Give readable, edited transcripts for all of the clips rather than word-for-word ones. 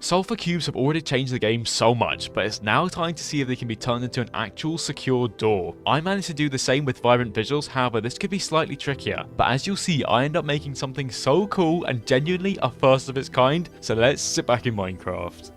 Sulfur cubes have already changed the game so much, but it's now time to see if they can be turned into an actual secure door. I managed to do the same with vibrant visuals, however this could be slightly trickier, but as you'll see I end up making something so cool and genuinely a first of its kind, so let's sit back in Minecraft.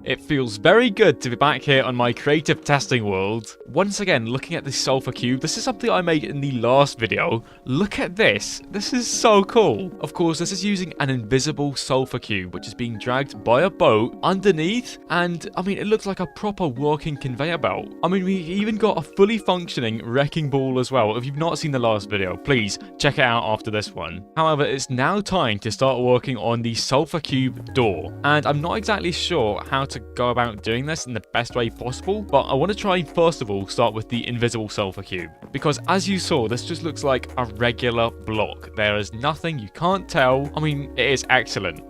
It feels very good to be back here on my creative testing world. Once again, looking at this sulfur cube, this is something I made in the last video. Look at this. This is so cool. Of course, this is using an invisible sulfur cube, which is being dragged by a boat underneath. And, I mean, it looks like a proper working conveyor belt. I mean, we even got a fully functioning wrecking ball as well. If you've not seen the last video, please check it out after this one. However, it's now time to start working on the sulfur cube door. And I'm not exactly sure how to go about doing this in the best way possible, but I want to try first of all start with the invisible sulfur cube, because as you saw, this just looks like a regular block. There is nothing, you can't tell. I mean, it is excellent.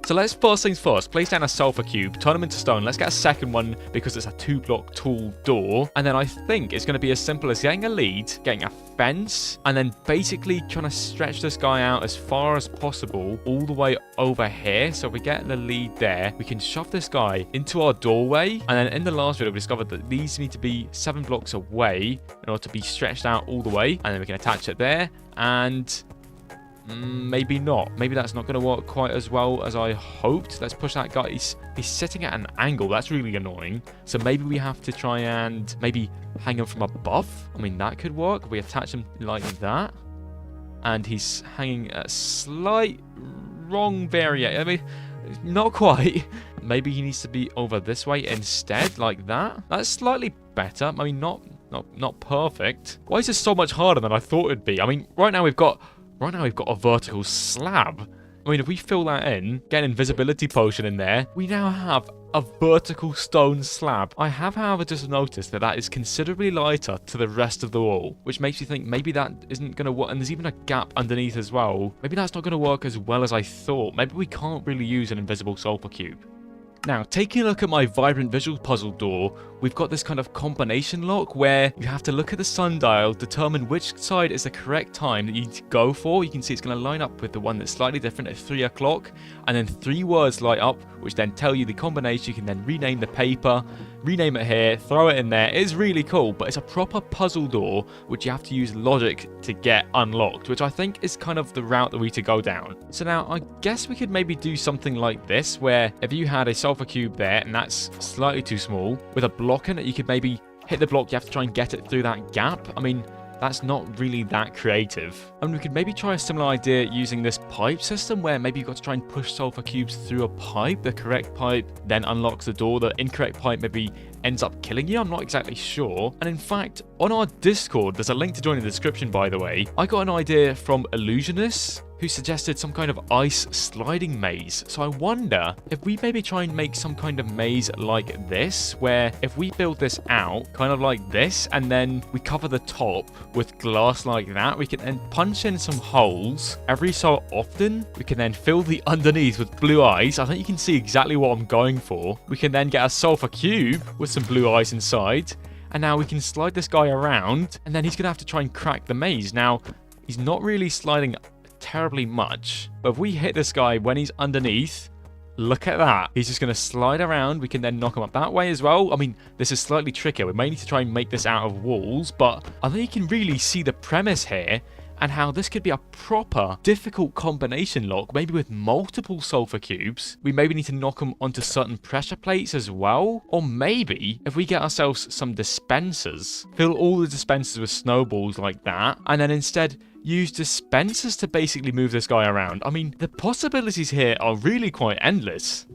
So let's first things first, place down a sulfur cube, turn them into stone. Let's get a second one because it's a 2-block tall door. And then I think it's going to be as simple as getting a lead, getting a fence, and then basically trying to stretch this guy out as far as possible all the way over here. So if we get the lead there, we can shove this guy into our doorway. And then in the last video, we discovered that these need to be 7 blocks away in order to be stretched out all the way. And then we can attach it there and... maybe not. Maybe that's not going to work quite as well as I hoped. Let's push that guy. He's sitting at an angle. That's really annoying. So maybe we have to try and maybe hang him from above. I mean, that could work. We attach him like that. And he's hanging at slight wrong variation. I mean, not quite. Maybe he needs to be over this way instead, like that. That's slightly better. I mean, not perfect. Why is this so much harder than I thought it'd be? I mean, right now we've got a vertical slab. I mean, if we fill that in, get an invisibility potion in there, we now have a vertical stone slab. I have, however, just noticed that that is considerably lighter to the rest of the wall, which makes me think maybe that isn't going to work. And there's even a gap underneath as well. Maybe that's not going to work as well as I thought. Maybe we can't really use an invisible sulfur cube. Now, taking a look at my vibrant visual puzzle door, we've got this kind of combination lock where you have to look at the sundial, determine which side is the correct time that you need to go for. You can see it's going to line up with the one that's slightly different at 3 o'clock, and then 3 words light up, which then tell you the combination. You can then rename the paper, rename it here, throw it in there. It's really cool, but it's a proper puzzle door, which you have to use logic to get unlocked, which I think is kind of the route that we need to go down. So now, I guess we could maybe do something like this, where if you had a sulfur cube there, and that's slightly too small, with a block in it, you could maybe hit the block, you have to try and get it through that gap. I mean, that's not really that creative. And we could maybe try a similar idea using this pipe system, where maybe you've got to try and push sulfur cubes through a pipe. The correct pipe then unlocks the door. The incorrect pipe maybe ends up killing you. I'm not exactly sure. And in fact, on our Discord, there's a link to join in the description, by the way. I got an idea from Illusionist, who suggested some kind of ice sliding maze. So I wonder if we maybe try and make some kind of maze like this, where if we build this out kind of like this, and then we cover the top with glass like that, we can then punch in some holes every so often. We can then fill the underneath with blue ice. I think you can see exactly what I'm going for. We can then get a sulfur cube with some blue ice inside, and now we can slide this guy around, and then he's gonna have to try and crack the maze. Now, he's not really sliding terribly much, but if we hit this guy when he's underneath, look at that, he's just going to slide around. We can then knock him up that way as well. I mean, this is slightly trickier. We may need to try and make this out of walls, but I think you can really see the premise here and how this could be a proper difficult combination lock, maybe with multiple sulfur cubes. We maybe need to knock them onto certain pressure plates as well, or maybe if we get ourselves some dispensers, fill all the dispensers with snowballs like that, and then instead use dispensers to basically move this guy around. I mean, the possibilities here are really quite endless.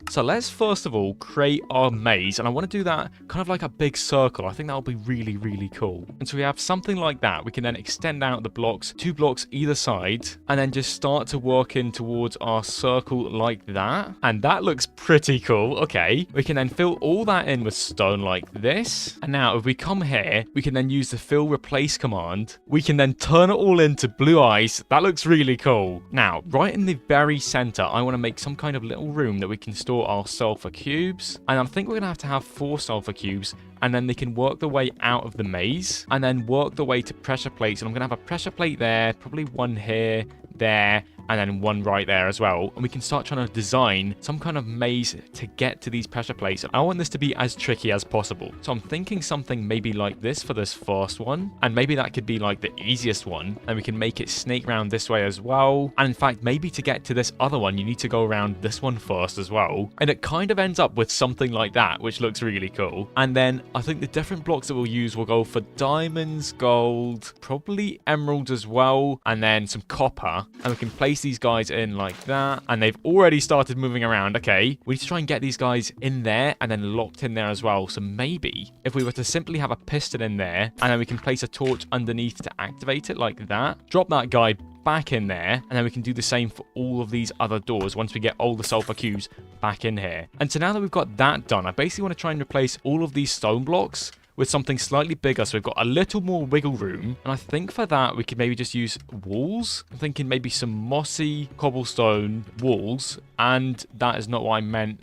So let's first of all create our maze, and I want to do that kind of like a big circle. I think that'll be really, really cool. And so we have something like that. We can then extend out the blocks, 2 blocks either side, and then just start to work in towards our circle like that. And that looks pretty cool. Okay, we can then fill all that in with stone like this. And now if we come here, we can then use the fill replace command. We can then turn it all into blue ice. That looks really cool. Now, right in the very center, I want to make some kind of little room that we can store our sulfur cubes, and I think we're gonna have to have 4 sulfur cubes, and then they can work their way out of the maze and then work their way to pressure plates. And I'm gonna have a pressure plate there, probably one here, there, and then one right there as well. And we can start trying to design some kind of maze to get to these pressure plates. I want this to be as tricky as possible. So I'm thinking something maybe like this for this first one. And maybe that could be like the easiest one. And we can make it snake round this way as well. And in fact, maybe to get to this other one, you need to go around this one first as well. And it kind of ends up with something like that, which looks really cool. And then I think the different blocks that we'll use will go for diamonds, gold, probably emeralds as well, and then some copper. And we can place these guys in like that. And they've already started moving around. Okay, we need to try and get these guys in there and then locked in there as well. So maybe if we were to simply have a piston in there and then we can place a torch underneath to activate it like that, drop that guy back in there, and then we can do the same for all of these other doors once we get all the sulfur cubes back in here. And so now that we've got that done, I basically want to try and replace all of these stone blocks with something slightly bigger, so we've got a little more wiggle room. And I think for that we could maybe just use walls. I'm thinking maybe some mossy cobblestone walls, and that is not what I meant.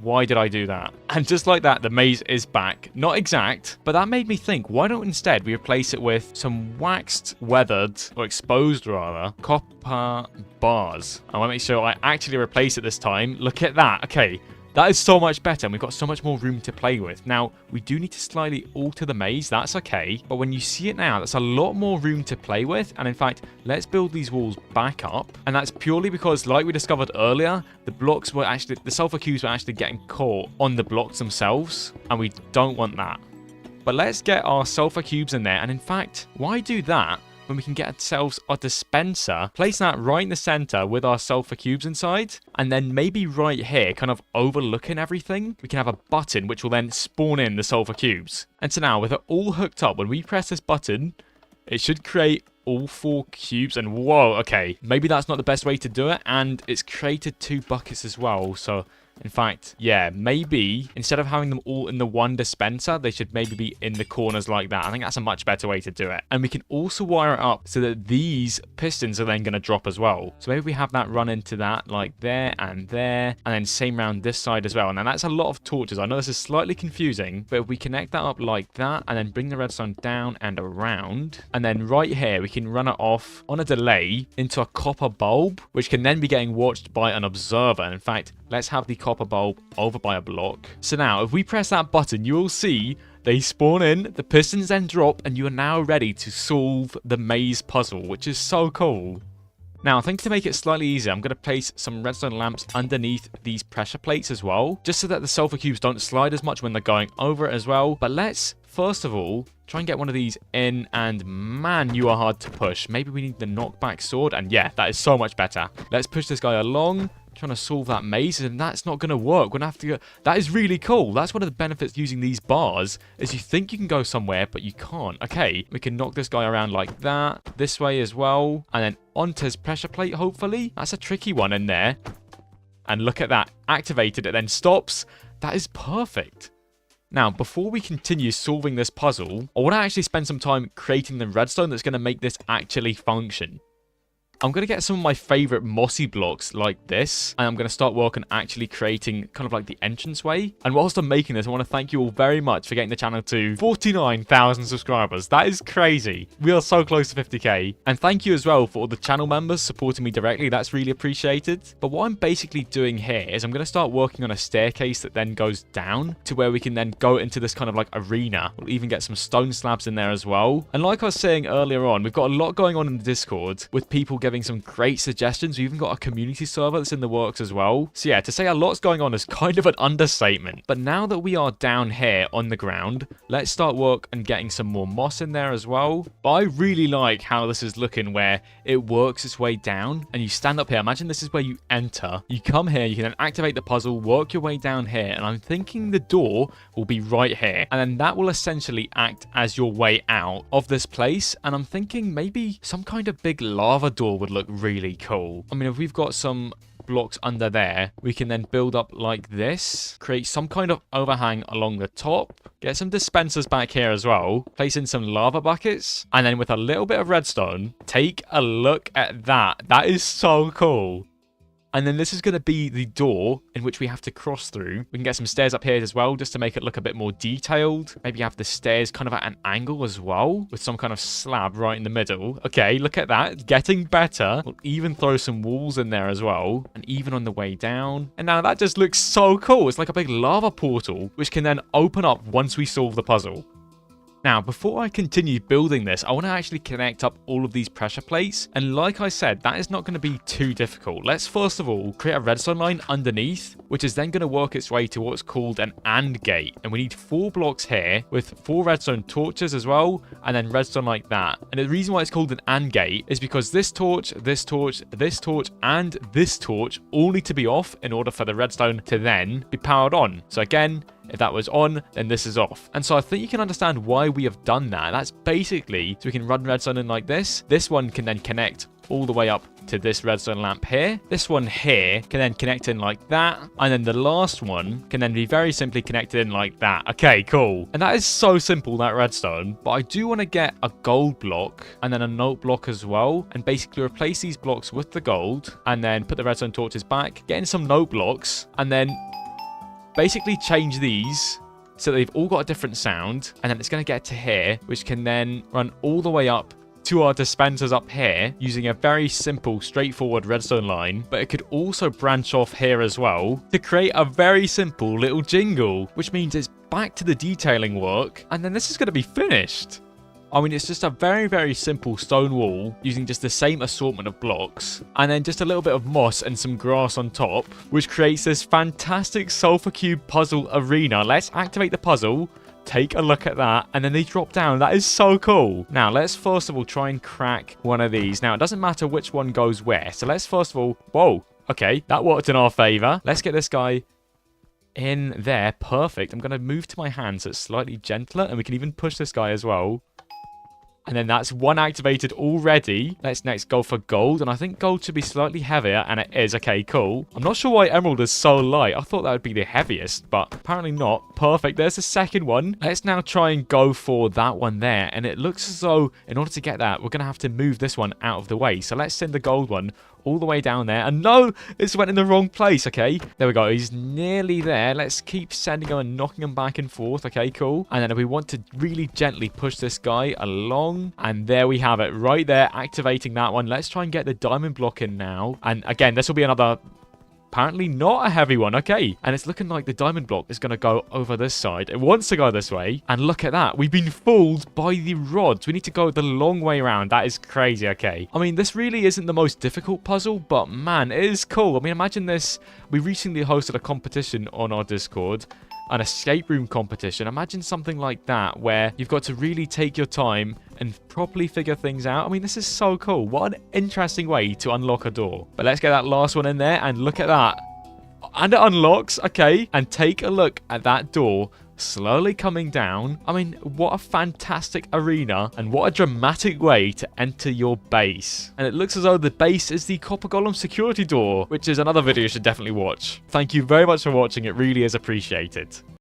Why did I do that? And just like that, the maze is back. Not exact, but that made me think, why don't instead we replace it with some waxed, weathered, or exposed rather, copper bars. I want to make sure I actually replace it this time. Look at that. Okay. That is so much better, and we've got so much more room to play with. Now, we do need to slightly alter the maze, that's okay. But when you see it now, that's a lot more room to play with. And in fact, let's build these walls back up. And that's purely because, like we discovered earlier, the sulfur cubes were actually getting caught on the blocks themselves. And we don't want that. But let's get our sulfur cubes in there. And in fact, why do that when we can get ourselves a dispenser, place that right in the center with our sulfur cubes inside, and then maybe right here, kind of overlooking everything, we can have a button which will then spawn in the sulfur cubes. And so now with it all hooked up, when we press this button, it should create all 4 cubes. And whoa, okay, maybe that's not the best way to do it, and it's created 2 buckets as well. So in fact, yeah, maybe instead of having them all in the one dispenser, they should maybe be in the corners like that. I think that's a much better way to do it. And we can also wire it up so that these pistons are then going to drop as well. So maybe we have that run into that like there, and then same round this side as well. And then that's a lot of torches. I know this is slightly confusing, but if we connect that up like that and then bring the redstone down and around, and then right here, we can run it off on a delay into a copper bulb, which can then be getting watched by an observer. And in fact, let's have the copper bulb over by a block. So now, if we press that button, you will see they spawn in, the pistons then drop, and you are now ready to solve the maze puzzle, which is so cool. Now, I think to make it slightly easier, I'm going to place some redstone lamps underneath these pressure plates as well, just so that the sulfur cubes don't slide as much when they're going over it as well. But let's, first of all, try and get one of these in, and man, you are hard to push. Maybe we need the knockback sword, and yeah, that is so much better. Let's push this guy along, trying to solve that maze, and that's not going to work. We're going to have to go. That is really cool. That's one of the benefits using these bars, is you think you can go somewhere, but you can't. Okay, we can knock this guy around like that, this way as well, and then onto his pressure plate, hopefully. That's a tricky one in there. And look at that. Activated, it then stops. That is perfect. Now, before we continue solving this puzzle, I want to actually spend some time creating the redstone that's going to make this actually function. I'm going to get some of my favorite mossy blocks like this, and I'm going to start working actually creating kind of like the entranceway. And whilst I'm making this, I want to thank you all very much for getting the channel to 49,000 subscribers. That is crazy. We are so close to 50k. And thank you as well for all the channel members supporting me directly. That's really appreciated. But what I'm basically doing here is I'm going to start working on a staircase that then goes down to where we can then go into this kind of like arena. We'll even get some stone slabs in there as well. And like I was saying earlier on, we've got a lot going on in the Discord with people giving some great suggestions. We've even got a community server that's in the works as well. So yeah, to say a lot's going on is kind of an understatement. But now that we are down here on the ground, let's start work and getting some more moss in there as well. But I really like how this is looking, where it works its way down and you stand up here. Imagine this is where you enter. You come here, you can then activate the puzzle, work your way down here, and I'm thinking the door will be right here. And then that will essentially act as your way out of this place. And I'm thinking maybe some kind of big lava door would look really cool. I mean, if we've got some blocks under there, we can then build up like this, create some kind of overhang along the top, get some dispensers back here as well, place in some lava buckets, and then with a little bit of redstone, take a look at that. That is so cool. And then this is going to be the door in which we have to cross through. We can get some stairs up here as well, just to make it look a bit more detailed. Maybe have the stairs kind of at an angle as well, with some kind of slab right in the middle. Okay, look at that. Getting better. We'll even throw some walls in there as well, and even on the way down. And now that just looks so cool. It's like a big lava portal, which can then open up once we solve the puzzle. Now, before I continue building this, I want to actually connect up all of these pressure plates. And like I said, that is not going to be too difficult. Let's first of all create a redstone line underneath, which is then going to work its way to what's called an AND gate. And we need 4 blocks here with 4 redstone torches as well, and then redstone like that. And the reason why it's called an AND gate is because this torch, this torch, this torch, and this torch all need to be off in order for the redstone to then be powered on. So again, if that was on, then this is off. And so I think you can understand why we have done that. That's basically so we can run redstone in like this. This one can then connect all the way up to this redstone lamp here. This one here can then connect in like that. And then the last one can then be very simply connected in like that. Okay, cool. And that is so simple, that redstone. But I do want to get a gold block and then a note block as well. And basically replace these blocks with the gold. And then put the redstone torches back. Get in some note blocks. And then basically change these so they've all got a different sound, and then it's going to get to here, which can then run all the way up to our dispensers up here using a very simple, straightforward redstone line. But it could also branch off here as well to create a very simple little jingle, which means it's back to the detailing work, and then this is going to be finished. I mean, it's just a very, very simple stone wall using just the same assortment of blocks, and then just a little bit of moss and some grass on top, which creates this fantastic sulfur cube puzzle arena. Let's activate the puzzle, take a look at that, and then they drop down. That is so cool. Now, let's first of all try and crack one of these. Now, it doesn't matter which one goes where, so let's first of all... Whoa, okay, that worked in our favor. Let's get this guy in there. Perfect. I'm going to move to my hand so it's slightly gentler, and we can even push this guy as well. And then that's one activated already. Let's next go for gold. And I think gold should be slightly heavier. And it is. Okay, cool. I'm not sure why emerald is so light. I thought that would be the heaviest, but apparently not. Perfect. There's the second one. Let's now try and go for that one there. And it looks as though in order to get that, we're going to have to move this one out of the way. So let's send the gold one all the way down there. And no, this went in the wrong place. Okay, there we go. He's nearly there. Let's keep sending him and knocking him back and forth. Okay, cool. And then we want to really gently push this guy along. And there we have it right there, activating that one. Let's try and get the diamond block in now. And again, this will be another... apparently not a heavy one. Okay, and it's looking like the diamond block is going to go over this side. It wants to go this way, and look at that. We've been fooled by the rods. We need to go the long way around. That is crazy. Okay, I mean, this really isn't the most difficult puzzle, but man, it is cool. I mean, imagine this. We recently hosted a competition on our Discord, an escape room competition. Imagine something like that where you've got to really take your time and properly figure things out. I mean, this is so cool. What an interesting way to unlock a door. But let's get that last one in there, and look at that. And it unlocks. Okay, and take a look at that door slowly coming down. I mean, what a fantastic arena, and what a dramatic way to enter your base. And it looks as though the base is the copper golem security door, which is another video you should definitely watch. Thank you very much for watching. It really is appreciated.